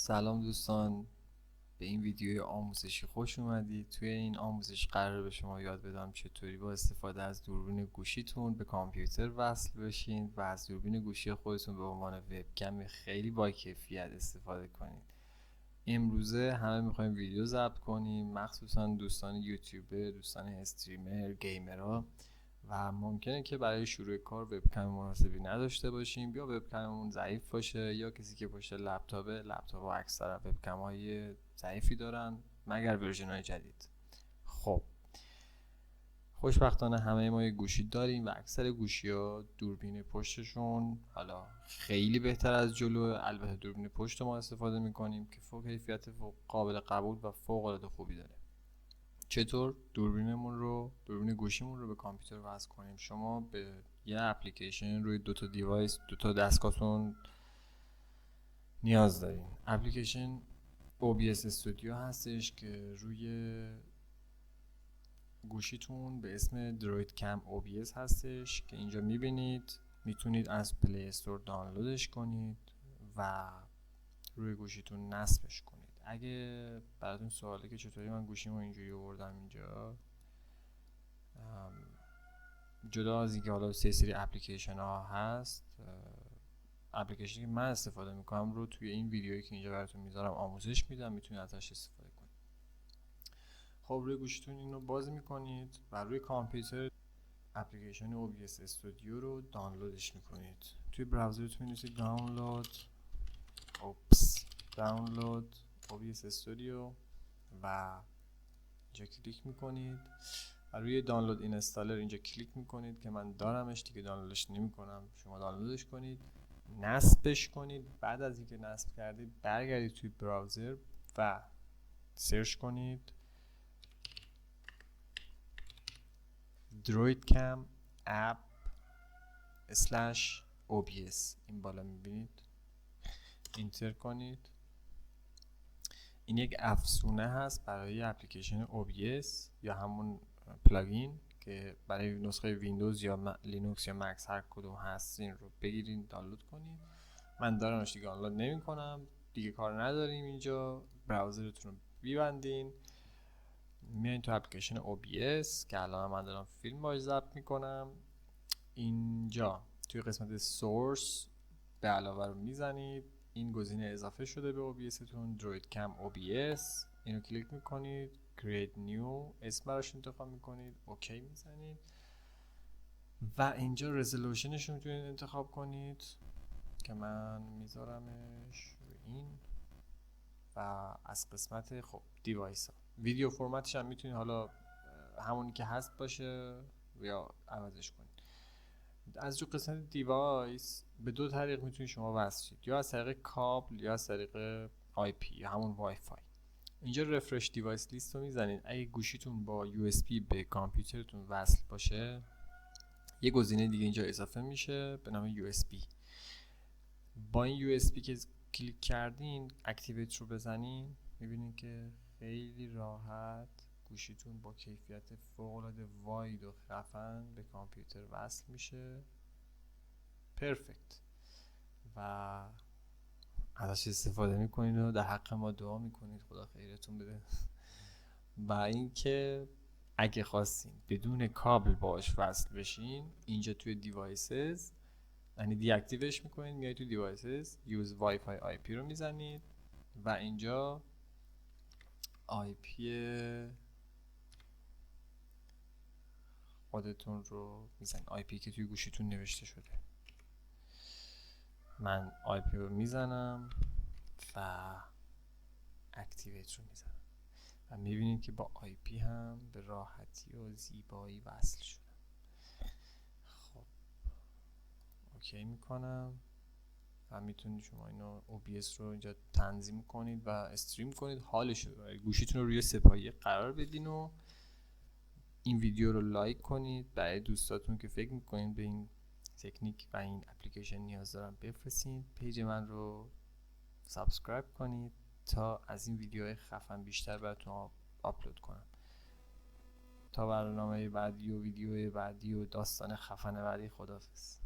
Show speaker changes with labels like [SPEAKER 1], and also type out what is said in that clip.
[SPEAKER 1] سلام دوستان، به این ویدیوی آموزشی خوش اومدید. توی این آموزش قراره به شما یاد بدم چطوری با استفاده از دوربین گوشیتون به کامپیوتر وصل بشین و از دوربین گوشی خودتون به عنوان وبکم خیلی با کیفیت استفاده کنید. امروزه همه میخوایم ویدیو ضبط کنیم، مخصوصا دوستان یوتیوبر، دوستان استریمر، گیمرها، و ممکنه که برای شروع کار وبکم مناسبی نداشته باشیم یا وبکممون ضعیف باشه یا کسی که پشت لپتاپ اکثرا وبکم های ضعیفی دارن مگر ورژن های جدید. خب خوشبختانه همه ما یه گوشی داریم و اکثر گوشی ها دوربین پشتشون حالا خیلی بهتر از جلو، البته دوربین پشت ما استفاده میکنیم که فوق کیفیت قابل قبول و فوق العاده خوبی داره. چطور دوربین گوشیمون رو به کامپیوتر وصل کنیم؟ شما به یه اپلیکیشن روی دوتا دیوایس، دوتا دستگاهتون نیاز دارین. اپلیکیشن OBS استودیو هستش که روی گوشیتون به اسم دروید کم OBS هستش که اینجا میبینید. میتونید از پلی استور دانلودش کنید و روی گوشیتون نصبش کنید. اگه براتون سواله که چطوری من گوشیمو اینجوری آوردم اینجا، جدا از اینکه حالا سری اپلیکیشن ها هست، اپلیکیشنی که من استفاده میکنم رو توی این ویدیویی که اینجا براتون میذارم آموزش میدم، میتونید ازش استفاده کنید. خب روی گوشیتون اینو باز میکنید و روی کامپیوتر اپلیکیشن OBS استودیو رو دانلودش میکنید. توی براوزرتون می‌نویسید دانلود OBS استودیو و اینجا کلیک میکنید و روی دانلود اینستالر اینجا کلیک میکنید که من دارمش دیگه، دانلودش نمیکنم، شما دانلودش کنید، نصبش کنید. بعد از اینکه نصب کردید برگردید توی براوزر و سرچ کنید droidcam app/obs. این بالا میبینید، اینتر کنید. این یک افزونه هست برای اپلیکیشن OBS یا همون پلاگین که برای نسخه ویندوز یا لینوکس یا مکس هر کدوم هست. این رو بگیرید دانلود کنید. من دارمش دیگه، دانلود نمی کنم دیگه، کار نداریم. اینجا براوزرتون رو میبندین، میایین تو اپلیکیشن OBS که الان من دارم فیلم باش ضبط میکنم. اینجا توی قسمت سورس به علاوه رو میزنید، این گزینه اضافه شده به OBS تون، droidcam OBS. اینو کلیک میکنید، create new، اسم براش انتخاب میکنید، اوکی میزنید و اینجا رزولوشنش رو میتونید انتخاب کنید که من میذارمش روی این. و از قسمت خب دیوایس ها، ویدیو فرمتش هم میتونید حالا همونی که هست باشه یا عوضش کنید. از جو قسمت دیوایس به دو طریق میتونید شما وصل شید، یا از طریق کابل یا از طریق IP یا همون وای فای. اینجا رفرش دیوایس لیست رو میزنید. اگه گوشیتون با USB به کامپیوترتون وصل باشه، یه گزینه دیگه اینجا اضافه میشه به نام USB. با این USB که کلیک کردین، اکتیویت رو بزنین، میبینید که خیلی راحت گوشیتون با کیفیت فوق‌العاده واید و خفن به کامپیوتر وصل میشه. پرفکت. و ازش استفاده میکنید و در حق ما دعا میکنید خدا خیرتون بده. و اینکه اگه خواستین بدون کابل باش وصل بشین، اینجا توی دیوایسز یعنی دی اکتیوش میکنید، میایید تو دیوایسز، یوز وای فای آی پی رو میزنید و اینجا آی پی خودتون رو میزنید، آی پی که توی گوشیتون نوشته شده. من آی پی رو میزنم و اکتیویت رو میزنم و میبینید که با آی پی هم به راحتی و زیبایی وصل شدم. خب اوکی میکنم و میتونید شما اینو OBS رو اینجا تنظیم کنید و استریم کنید، حالش رو گوشیتون رو روی سپایه قرار بدین و این ویدیو رو لایک کنید برای دوستاتون که فکر میکنید به این تکنیک و این اپلیکیشن نیاز دارن بفرستین. پیج من رو سابسکرایب کنید تا از این ویدیوهای خفن بیشتر براتون آپلود کنم. تا برنامه بعدی و ویدیوهای بعدی و داستان خفن بعدی، خداحافظ.